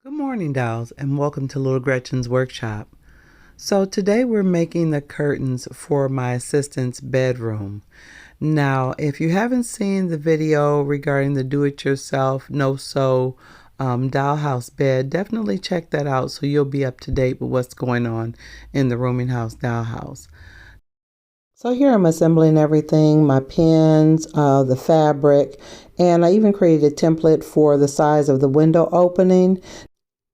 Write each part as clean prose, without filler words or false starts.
Good morning, dolls, and welcome to Little Gretchen's workshop. So today we're making the curtains for my assistant's bedroom. Now, if you haven't seen the video regarding the do-it-yourself no-sew dollhouse bed, definitely check that out so you'll be up to date with what's going on in the Rooming House Dollhouse. So here I'm assembling everything, my pins, the fabric, and I even created a template for the size of the window opening.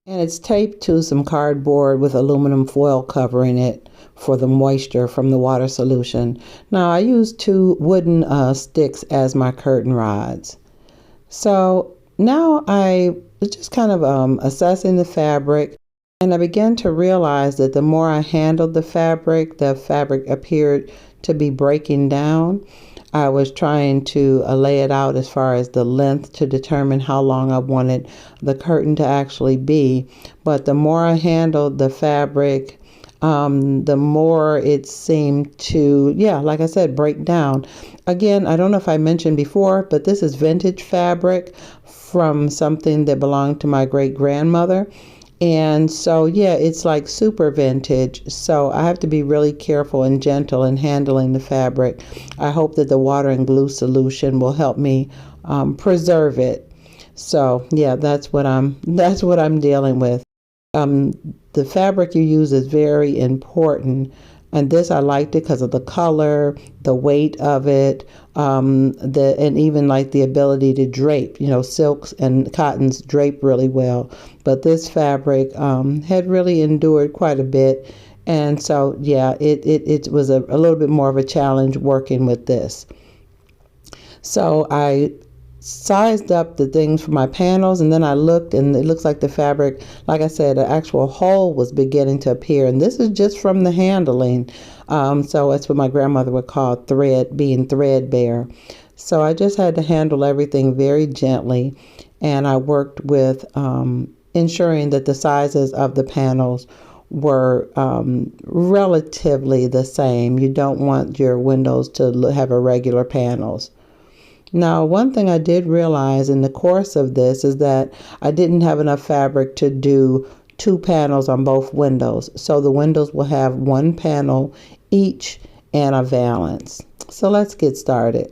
And it's taped to some cardboard with aluminum foil covering it for the moisture from the water solution. Now I used two wooden sticks as my curtain rods. So now I was just kind of assessing the fabric, and I began to realize that the more I handled the fabric appeared to be breaking down. I was trying to lay it out as far as the length to determine how long I wanted the curtain to actually be. But the more I handled the fabric, the more it seemed to, like I said, break down. Again, I don't know if I mentioned before, but this is vintage fabric from something that belonged to my great-grandmother. And so, it's like super vintage. So I have to be really careful and gentle in handling the fabric. I hope that the water and glue solution will help me preserve it. So that's what I'm dealing with. The fabric you use is very important. And this, I liked it because of the color, the weight of it, and even like the ability to drape. Silks and cottons drape really well. But this fabric had really endured quite a bit. And so, it was a little bit more of a challenge working with this. So I sized up the things for my panels, and then I looked, and it looks like the fabric, like I said, an actual hole was beginning to appear, and this is just from the handling. So it's what my grandmother would call being threadbare. So I just had to handle everything very gently, and I worked with ensuring that the sizes of the panels were relatively the same. You don't want your windows to have irregular panels. Now, one thing I did realize in the course of this is that I didn't have enough fabric to do two panels on both windows. So the windows will have one panel each and a valance. So let's get started.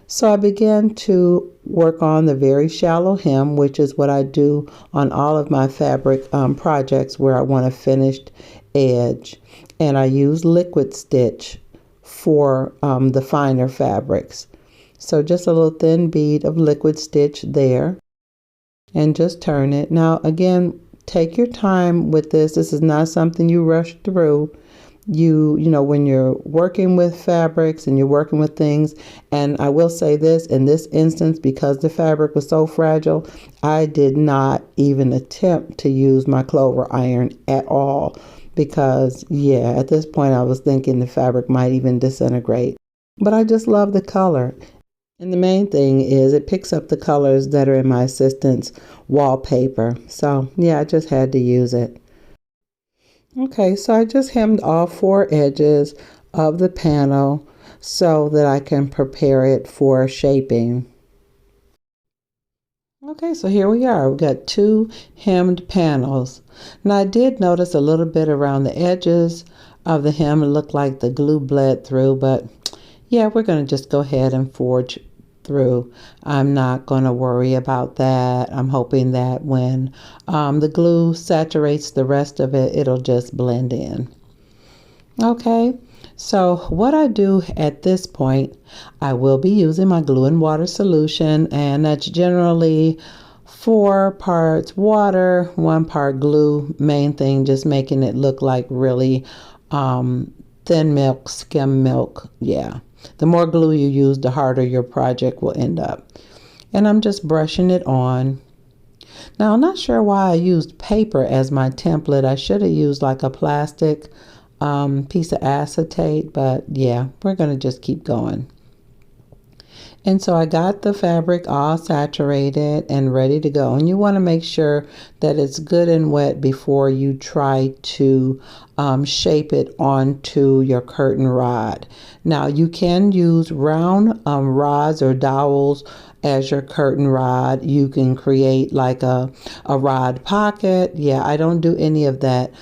So I began to work on the very shallow hem, which is what I do on all of my fabric projects where I want a finished edge. And I use liquid stitch for the finer fabrics. So just a little thin bead of liquid stitch there, and just turn it. Now again, take your time with this. This is not something you rush through. You know, when you're working with fabrics and you're working with things, and I will say this, in this instance, because the fabric was so fragile, I did not even attempt to use my clover iron at all, because at this point I was thinking the fabric might even disintegrate. But I just love the color. And the main thing is it picks up the colors that are in my assistant's wallpaper. So I just had to use it. Okay, so I just hemmed all four edges of the panel so that I can prepare it for shaping. Okay, so here we are. We've got two hemmed panels. Now I did notice a little bit around the edges of the hem. It looked like the glue bled through, but we're going to just go ahead and forge through. I'm not going to worry about that. I'm hoping that when the glue saturates the rest of it, it'll just blend in. Okay, so what I do at this point, I will be using my glue and water solution, and that's generally 4 parts water, 1 part glue. Main thing, just making it look like really thin milk, skim milk. The more glue you use, the harder your project will end up. And I'm just brushing it on. Now, I'm not sure why I used paper as my template. I should have used like a plastic piece of acetate, but we're going to just keep going. And so I got the fabric all saturated and ready to go. And you want to make sure that it's good and wet before you try to shape it onto your curtain rod. Now you can use round rods or dowels as your curtain rod. You can create like a rod pocket. Yeah, I don't do any of that.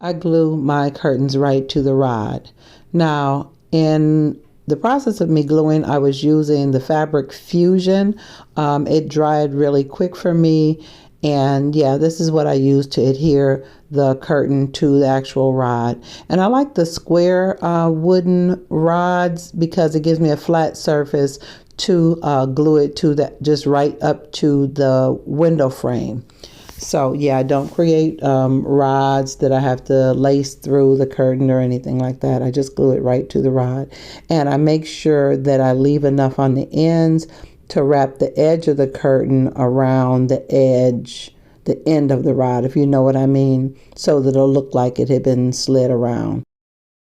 I glue my curtains right to the rod. Now, in the process of me gluing, I was using the fabric fusion. It dried really quick for me. And yeah, this is what I use to adhere the curtain to the actual rod. And I like the square wooden rods because it gives me a flat surface to glue it to that, just right up to the window frame. So yeah, I don't create rods that I have to lace through the curtain or anything like that. I just glue it right to the rod. And I make sure that I leave enough on the ends to wrap the edge of the curtain around the edge, the end of the rod, if you know what I mean, so that it'll look like it had been slid around.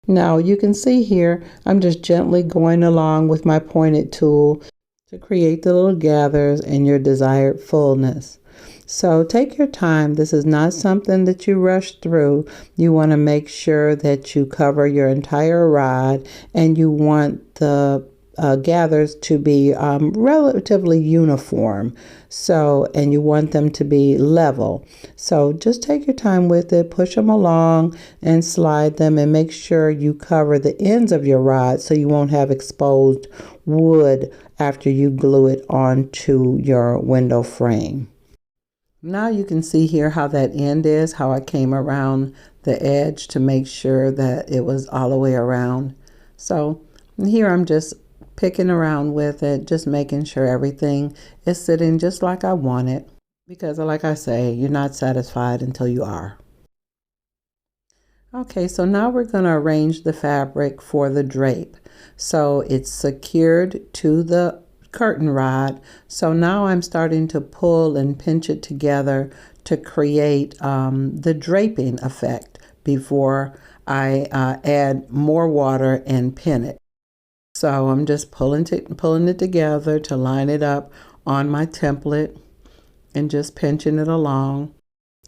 Now you can see here, I'm just gently going along with my pointed tool to create the little gathers and your desired fullness. So take your time. This is not something that you rush through. You want to make sure that you cover your entire rod, and you want the gathers to be relatively uniform. So, and you want them to be level. So just take your time with it, push them along and slide them, and make sure you cover the ends of your rod so you won't have exposed wood after you glue it onto your window frame. Now you can see here how that end is, how I came around the edge to make sure that it was all the way around. So here I'm just picking around with it, just making sure everything is sitting just like I want it. Because like I say, you're not satisfied until you are. Okay, so now we're going to arrange the fabric for the drape. So it's secured to the curtain rod. So now I'm starting to pull and pinch it together to create the draping effect before I add more water and pin it. So I'm just pulling it together to line it up on my template and just pinching it along.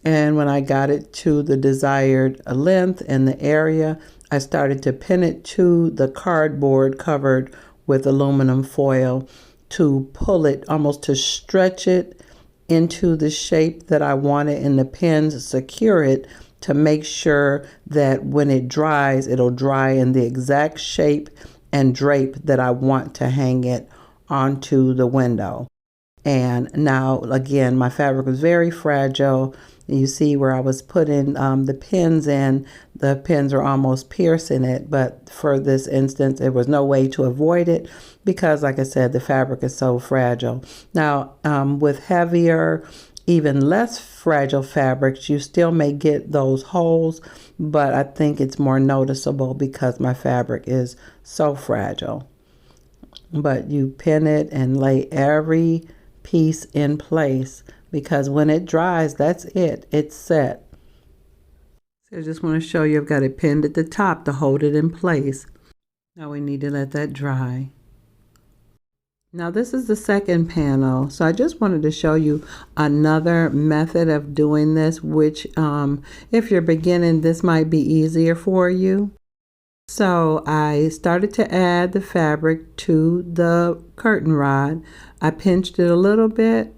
And when I got it to the desired length and the area, I started to pin it to the cardboard covered with aluminum foil to pull it, almost to stretch it into the shape that I wanted, and the pins secure it to make sure that when it dries, it'll dry in the exact shape and drape that I want to hang it onto the window. And now again, my fabric was very fragile. You see where I was putting the pins in, the pins are almost piercing it, but for this instance, there was no way to avoid it because, like I said, the fabric is so fragile. Now, with heavier, even less fragile fabrics, you still may get those holes, but I think it's more noticeable because my fabric is so fragile. But you pin it and lay every piece in place, because when it dries, that's it. It's set. So I just want to show you I've got it pinned at the top to hold it in place. Now we need to let that dry. Now this is the second panel. So I just wanted to show you another method of doing this, which if you're beginning, this might be easier for you. So I started to add the fabric to the curtain rod. I pinched it a little bit,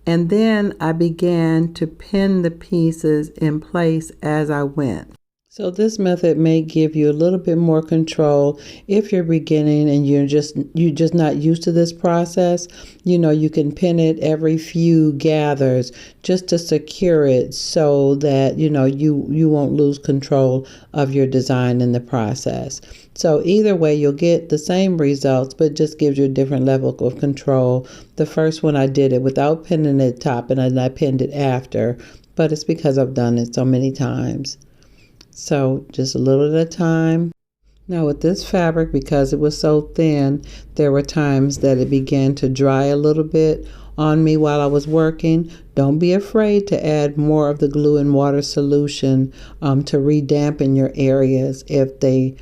and then I began to pin the pieces in place as I went. So this method may give you a little bit more control if you're beginning and you're just not used to this process. You know, you can pin it every few gathers just to secure it so that, you know, you won't lose control of your design in the process. So either way, you'll get the same results, but just gives you a different level of control. The first one I did it without pinning it top, and then I pinned it after, but it's because I've done it so many times. So just a little at a time. Now with this fabric, because it was so thin, there were times that it began to dry a little bit on me while I was working. Don't be afraid to add more of the glue and water solution to redampen your areas if they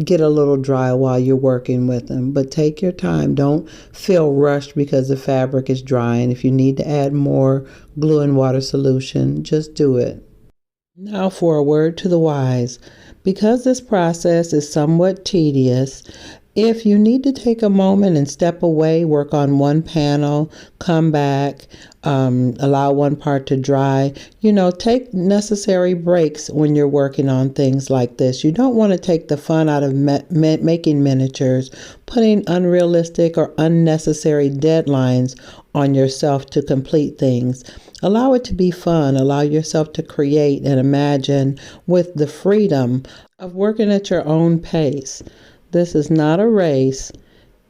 get a little dry while you're working with them. But take your time. Don't feel rushed because the fabric is drying. If you need to add more glue and water solution, just do it. Now for a word to the wise. Because this process is somewhat tedious, If you need to take a moment and step away, work on one panel, come back, allow one part to dry, take necessary breaks when you're working on things like this. You don't want to take the fun out of making miniatures, putting unrealistic or unnecessary deadlines on yourself to complete things. Allow it to be fun. Allow yourself to create and imagine with the freedom of working at your own pace. This is not a race.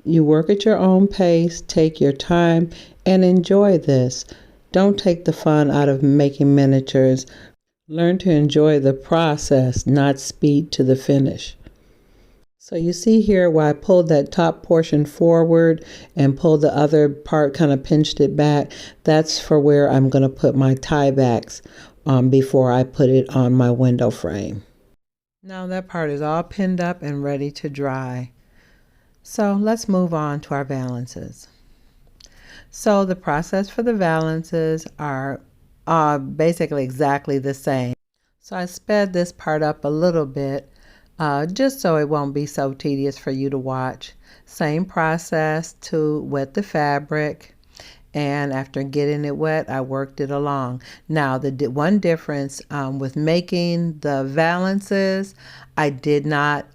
You work at your own pace, take your time, and enjoy this. Don't take the fun out of making miniatures. Learn to enjoy the process, not speed to the finish. So you see here where I pulled that top portion forward and pulled the other part, kind of pinched it back. That's for where I'm going to put my tie backs before I put it on my window frame. Now that part is all pinned up and ready to dry. So let's move on to our valances. So the process for the valances are basically exactly the same. So I sped this part up a little bit just so it won't be so tedious for you to watch. Same process to wet the fabric. And after getting it wet, I worked it along. Now, the one difference with making the valances, I did not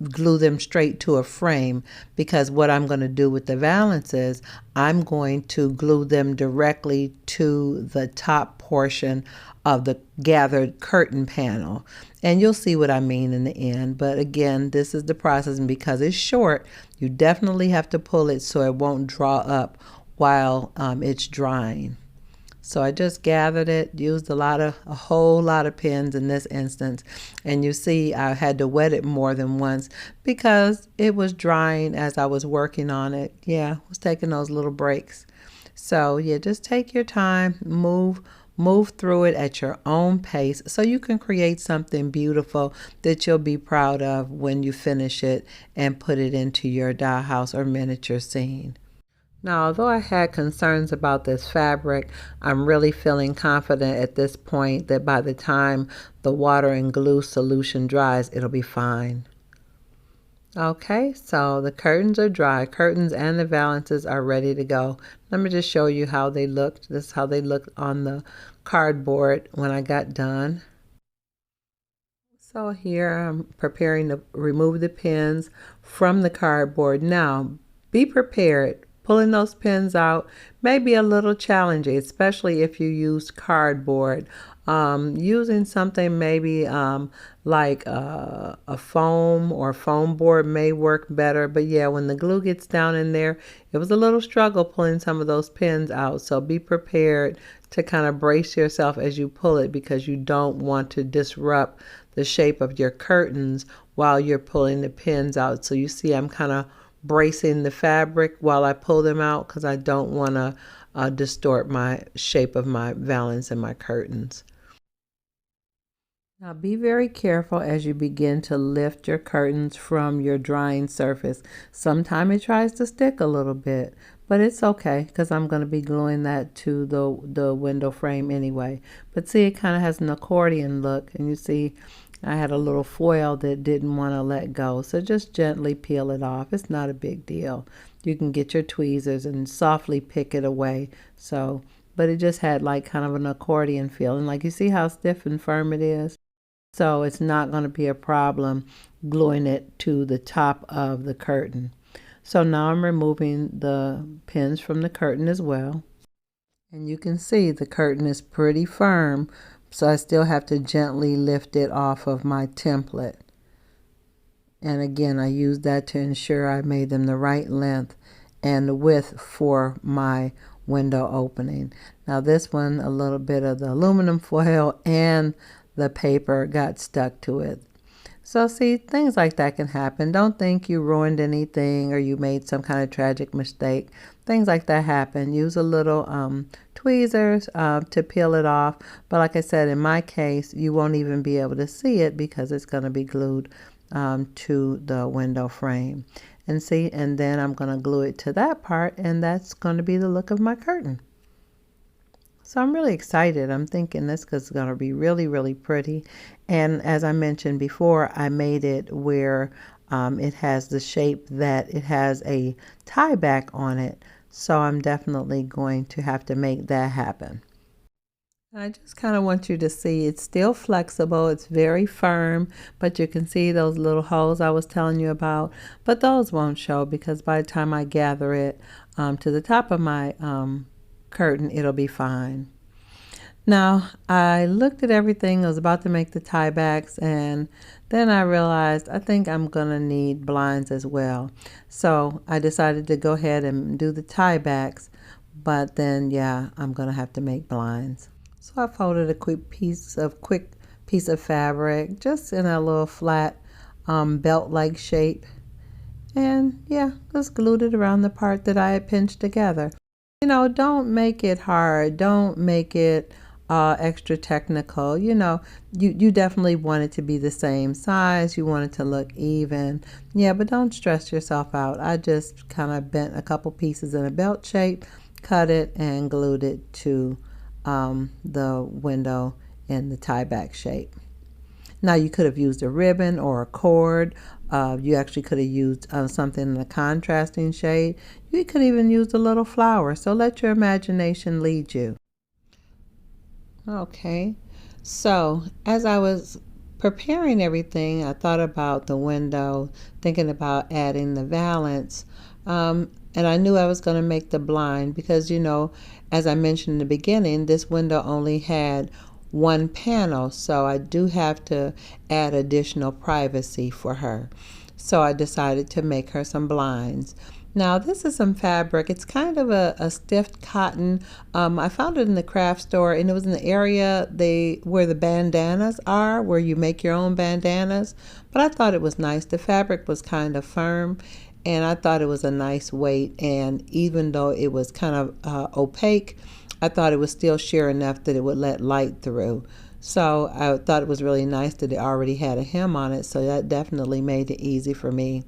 glue them straight to a frame, because what I'm going to do with the valances, I'm going to glue them directly to the top portion of the gathered curtain panel. And you'll see what I mean in the end. But again, this is the process, and because it's short, you definitely have to pull it so it won't draw up while it's drying. So I just gathered it, used a whole lot of pins in this instance. And you see I had to wet it more than once because it was drying as I was working on it. Yeah, I was taking those little breaks. So yeah, just take your time, move through it at your own pace so you can create something beautiful that you'll be proud of when you finish it and put it into your dollhouse or miniature scene. Now, although I had concerns about this fabric, I'm really feeling confident at this point that by the time the water and glue solution dries, it'll be fine. Okay, so the curtains are dry. Curtains and the valances are ready to go. Let me just show you how they looked. This is how they looked on the cardboard when I got done. So here I'm preparing to remove the pins from the cardboard. Now, be prepared. Pulling those pins out may be a little challenging, especially if you use cardboard. Using something maybe like a foam or foam board may work better. But yeah, when the glue gets down in there, it was a little struggle pulling some of those pins out. So be prepared to kind of brace yourself as you pull it, because you don't want to disrupt the shape of your curtains while you're pulling the pins out. So you see I'm kind of bracing the fabric while I pull them out, because I don't want to distort my shape of my valance and my curtains. Now be very careful as you begin to lift your curtains from your drying surface. Sometimes it tries to stick a little bit, but it's okay because I'm going to be gluing that to the window frame anyway. But see, it kind of has an accordion look, and you see I had a little foil that didn't want to let go. So just gently peel it off. It's not a big deal. You can get your tweezers and softly pick it away. But it just had like kind of an accordion feel. And like you see how stiff and firm it is? So it's not going to be a problem gluing it to the top of the curtain. So now I'm removing the pins from the curtain as well. And you can see the curtain is pretty firm, so I still have to gently lift it off of my template. And again, I used that to ensure I made them the right length and the width for my window opening. Now this one, a little bit of the aluminum foil and the paper got stuck to it. So see, things like that can happen. Don't think you ruined anything or you made some kind of tragic mistake. Things like that happen. Use a little tweezers to peel it off. But like I said, in my case, you won't even be able to see it because it's going to be glued to the window frame. And see, and then I'm going to glue it to that part, and that's going to be the look of my curtain. So I'm really excited. I'm thinking this is going to be really, really pretty. And as I mentioned before, I made it where it has the shape that it has a tie back on it. So I'm definitely going to have to make that happen. I just kind of want you to see it's still flexible. It's very firm, but you can see those little holes I was telling you about. But those won't show because by the time I gather it to the top of my curtain, it'll be fine. Now, I looked at everything. I was about to make the tie backs, and then I realized I think I'm going to need blinds as well. So I decided to go ahead and do the tie backs, but then, yeah, I'm going to have to make blinds. So I folded a quick piece of fabric, just in a little flat belt-like shape. And yeah, just glued it around the part that I had pinched together. You know, don't make it hard. Don't make it extra technical. You know, you definitely want it to be the same size. You want it to look even. Yeah, but don't stress yourself out. I just kind of bent a couple pieces in a belt shape, cut it, and glued it to the window in the tie back shape. Now you could have used a ribbon or a cord. You actually could have used something in a contrasting shade. You could even use a little flower. So let your imagination lead you. Okay, so as I was preparing everything, I thought about the window, thinking about adding the valance. And I knew I was going to make the blind because, you know, as I mentioned in the beginning, this window only had one panel, so I do have to add additional privacy for her. So I decided to make her some blinds. Now this is some fabric. It's kind of a stiff cotton. I found it in the craft store, and it was in the area where the bandanas are, where you make your own bandanas. But I thought it was nice. The fabric was kind of firm, and I thought it was a nice weight. And even though it was kind of opaque, I thought it was still sheer enough that it would let light through. So I thought it was really nice that it already had a hem on it, so that definitely made it easy for me.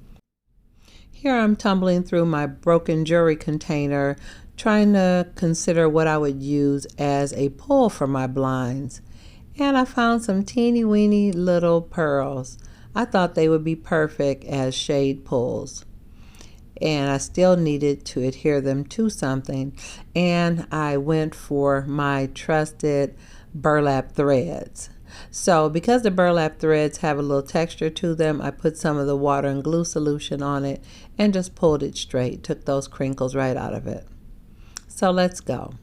Here I'm tumbling through my broken jewelry container, trying to consider what I would use as a pull for my blinds. And I found some teeny weeny little pearls. I thought they would be perfect as shade pulls. And I still needed to adhere them to something. And I went for my trusted burlap threads. So because the burlap threads have a little texture to them, I put some of the water and glue solution on it and just pulled it straight, took those crinkles right out of it. So let's go.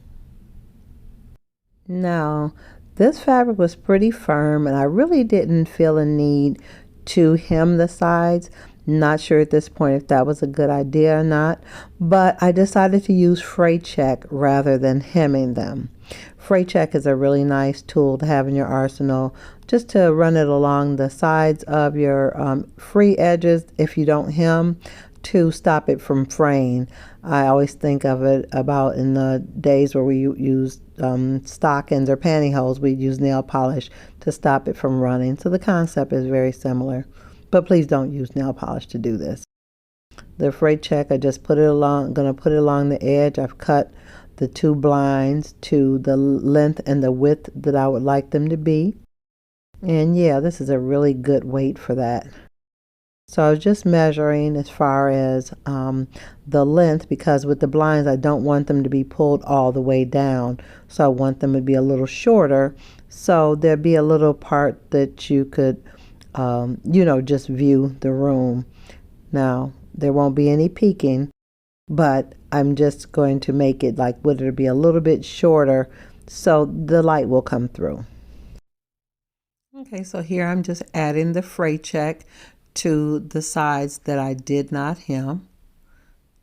Now, this fabric was pretty firm, and I really didn't feel a need to hem the sides. Not sure at this point if that was a good idea or not, but I decided to use fray check rather than hemming them. Fray check is a really nice tool to have in your arsenal, just to run it along the sides of your free edges if you don't hem, to stop it from fraying. I always think of it about in the days where we used stockings or pantyhose, we'd use nail polish to stop it from running. So the concept is very similar. But please don't use nail polish to do this. The fray check, I just put it along, going to put it along the edge. I've cut the two blinds to the length and the width that I would like them to be. And yeah, this is a really good weight for that. So I was just measuring as far as the length, because with the blinds, I don't want them to be pulled all the way down. So I want them to be a little shorter. So there'd be a little part that you could just view the room. Now, there won't be any peeking, but I'm just going to make it like, would it be a little bit shorter so the light will come through. Okay, so here I'm just adding the fray check to the sides that I did not hem.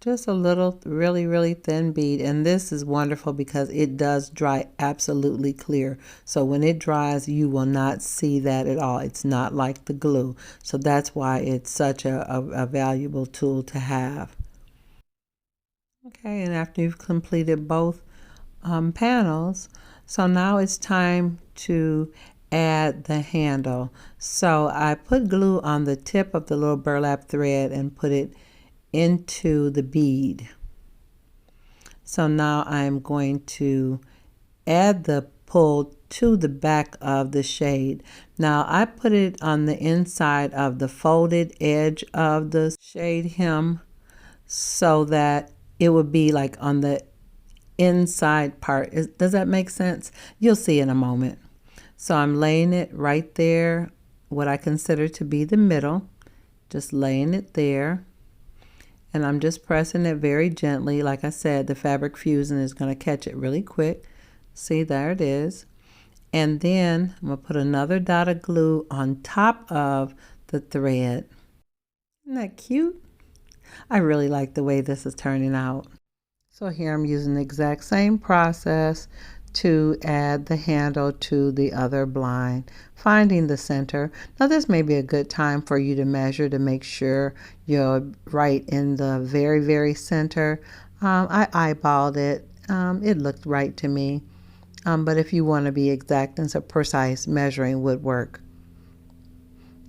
Just a little really, really thin bead. And this is wonderful because it does dry absolutely clear. So when it dries, you will not see that at all. It's not like the glue. So that's why it's such a valuable tool to have. Okay, and after you've completed both panels, so now it's time to add the handle. So I put glue on the tip of the little burlap thread and put it into the bead. So now I'm going to add the pulled to the back of the shade. Now I put it on the inside of the folded edge of the shade hem so that it would be like on the inside part. Does that make sense? You'll see in a moment. So I'm laying it right there, what I consider to be the middle, just laying it there. And I'm just pressing it very gently. Like I said, the fabric fusing is going to catch it really quick. See, there it is. And then I'm going to put another dot of glue on top of the thread. Isn't that cute? I really like the way this is turning out. So here I'm using the exact same process to add the handle to the other blind, finding the center. Now this may be a good time for you to measure to make sure you're right in the very, very center. I eyeballed it. It looked right to me. But if you want to be exact and so precise, measuring would work.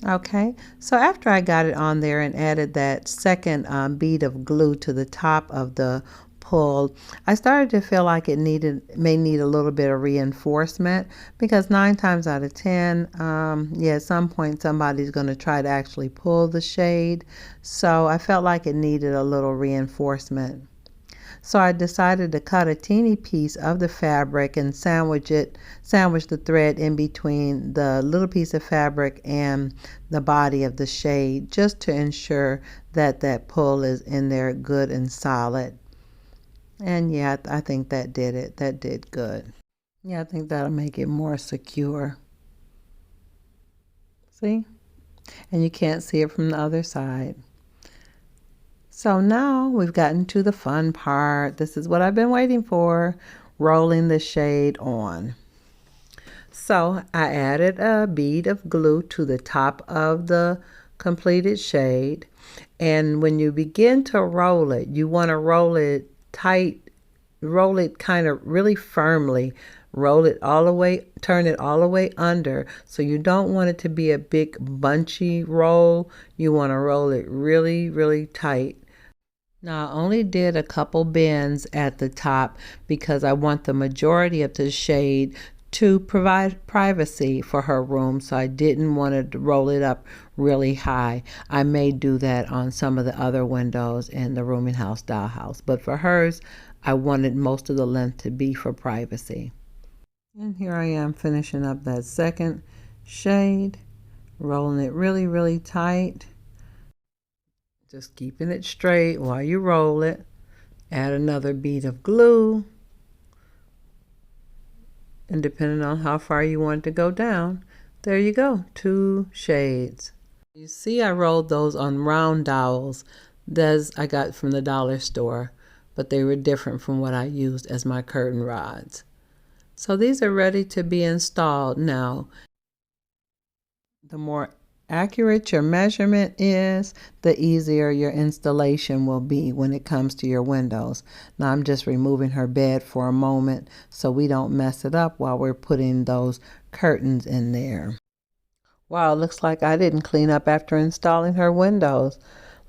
Okay, so after I got it on there and added that second bead of glue to the top of the pull, I started to feel like it may need a little bit of reinforcement, because 9 times out of 10, at some point somebody's going to try to actually pull the shade. So I felt like it needed a little reinforcement. So I decided to cut a teeny piece of the fabric and sandwich the thread in between the little piece of fabric and the body of the shade, just to ensure that that pull is in there good and solid. And yeah, I think that did it. That did good. Yeah, I think that'll make it more secure. See? And you can't see it from the other side. So now we've gotten to the fun part. This is what I've been waiting for, rolling the shade on. So I added a bead of glue to the top of the completed shade. And when you begin to roll it, you want to roll it tight, roll it kind of really firmly, roll it all the way, turn it all the way under. So you don't want it to be a big bunchy roll. You want to roll it really, really tight. Now I only did a couple bends at the top because I want the majority of the shade to provide privacy for her room, so I didn't want to roll it up really high. I may do that on some of the other windows in the Rooming House Dollhouse, but for hers, I wanted most of the length to be for privacy. And here I am finishing up that second shade, rolling it really, really tight. Just keeping it straight while you roll it. Add another bead of glue. And depending on how far you want it to go down, there you go, 2 shades. You see I rolled those on round dowels that I got from the dollar store, but they were different from what I used as my curtain rods. So these are ready to be installed now. The more accurate your measurement is, the easier your installation will be when it comes to your windows. Now I'm just removing her bed for a moment so we don't mess it up while we're putting those curtains in there. Wow, it looks like I didn't clean up after installing her windows.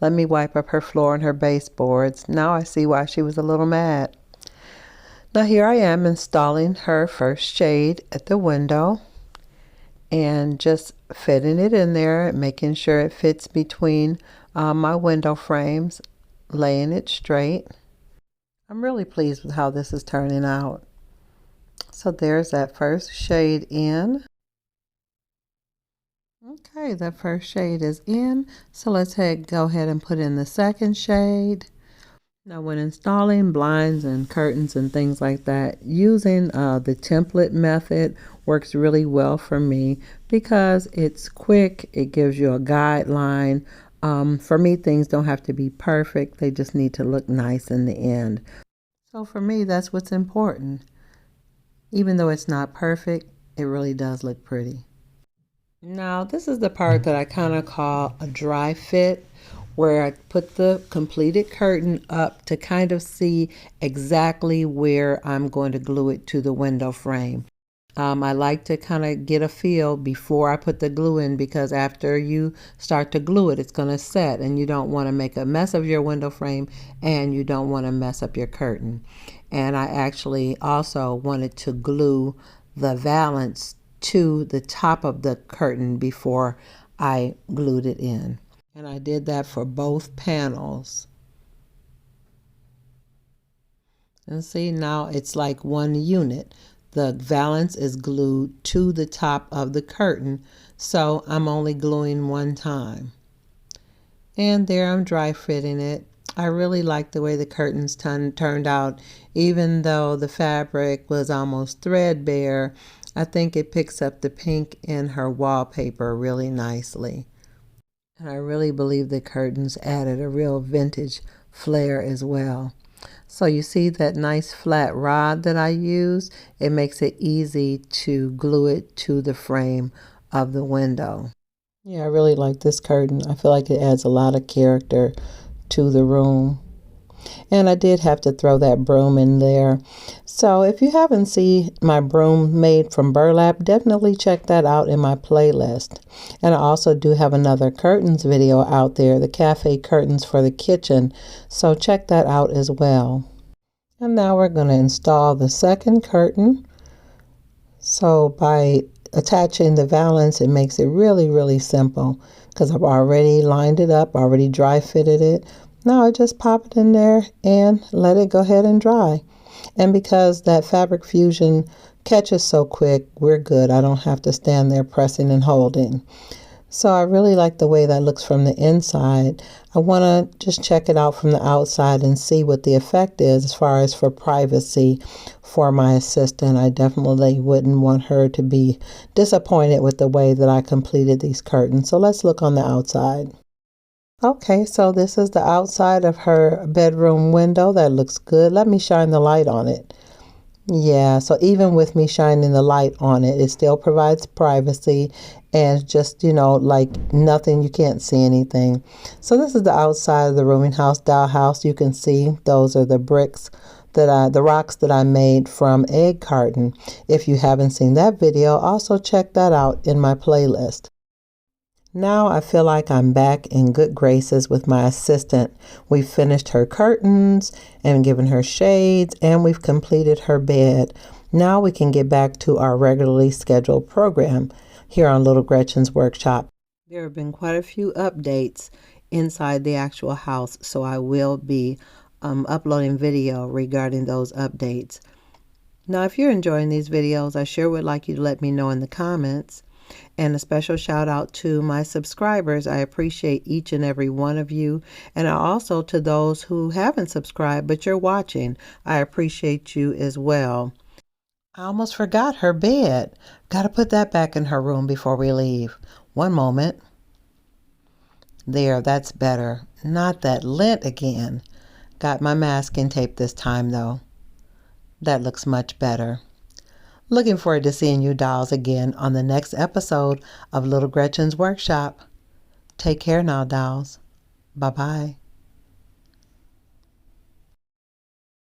Let me wipe up her floor and her baseboards. Now I see why she was a little mad. Now here I am installing her first shade at the window, and just fitting it in there, making sure it fits between my window frames, laying it straight. I'm really pleased with how this is turning out. So there's that first shade in. Okay, that first shade is in. So let's go ahead and put in the second shade. Now when installing blinds and curtains and things like that, using the template method works really well for me because it's quick, it gives you a guideline. For me, things don't have to be perfect, they just need to look nice in the end. So for me, that's what's important. Even though it's not perfect, it really does look pretty. Now this is the part that I kind of call a dry fit, where I put the completed curtain up to kind of see exactly where I'm going to glue it to the window frame. I like to kind of get a feel before I put the glue in, because after you start to glue it, it's going to set, and you don't want to make a mess of your window frame, and you don't want to mess up your curtain. And I actually also wanted to glue the valance to the top of the curtain before I glued it in. And I did that for both panels. And see, now it's like one unit. The valance is glued to the top of the curtain, so I'm only gluing one time. And there I'm dry fitting it. I really like the way the curtains turned out. Even though the fabric was almost threadbare, I think it picks up the pink in her wallpaper really nicely. And I really believe the curtains added a real vintage flair as well. So you see that nice flat rod that I use? It makes it easy to glue it to the frame of the window. Yeah, I really like this curtain. I feel like it adds a lot of character to the room. And I did have to throw that broom in there. So if you haven't seen my broom made from burlap, definitely check that out in my playlist. And I also do have another curtains video out there, the cafe curtains for the kitchen. So check that out as well. And now we're going to install the second curtain. So by attaching the valance, it makes it really simple because I've already lined it up, already dry fitted it. Now I just pop it in there and let it go ahead and dry. And because that fabric fusion catches so quick, we're good. I don't have to stand there pressing and holding. So I really like the way that looks from the inside. I want to just check it out from the outside and see what the effect is as far as for privacy for my assistant. I definitely wouldn't want her to be disappointed with the way that I completed these curtains. So let's look on the outside. Okay, so this is the outside of her bedroom window. That looks good. Let me shine the light on it. Yeah, so even with me shining the light on it, it still provides privacy and just, like nothing, you can't see anything. So this is the outside of the Rooming House Dollhouse. You can see those are the bricks the rocks that I made from egg carton. If you haven't seen that video, also check that out in my playlist. Now I feel like I'm back in good graces with my assistant. We've finished her curtains and given her shades, and we've completed her bed. Now we can get back to our regularly scheduled program here on Little Gretchen's Workshop. There have been quite a few updates inside the actual house, so I will be uploading video regarding those updates. Now, if you're enjoying these videos, I sure would like you to let me know in the comments. And a special shout out to my subscribers. I appreciate each and every one of you. And also to those who haven't subscribed, but you're watching. I appreciate you as well. I almost forgot her bed. Got to put that back in her room before we leave. One moment. There, that's better. Not that lint again. Got my masking tape this time though. That looks much better. Looking forward to seeing you dolls again on the next episode of Little Gretchen's Workshop. Take care now, dolls. Bye-bye.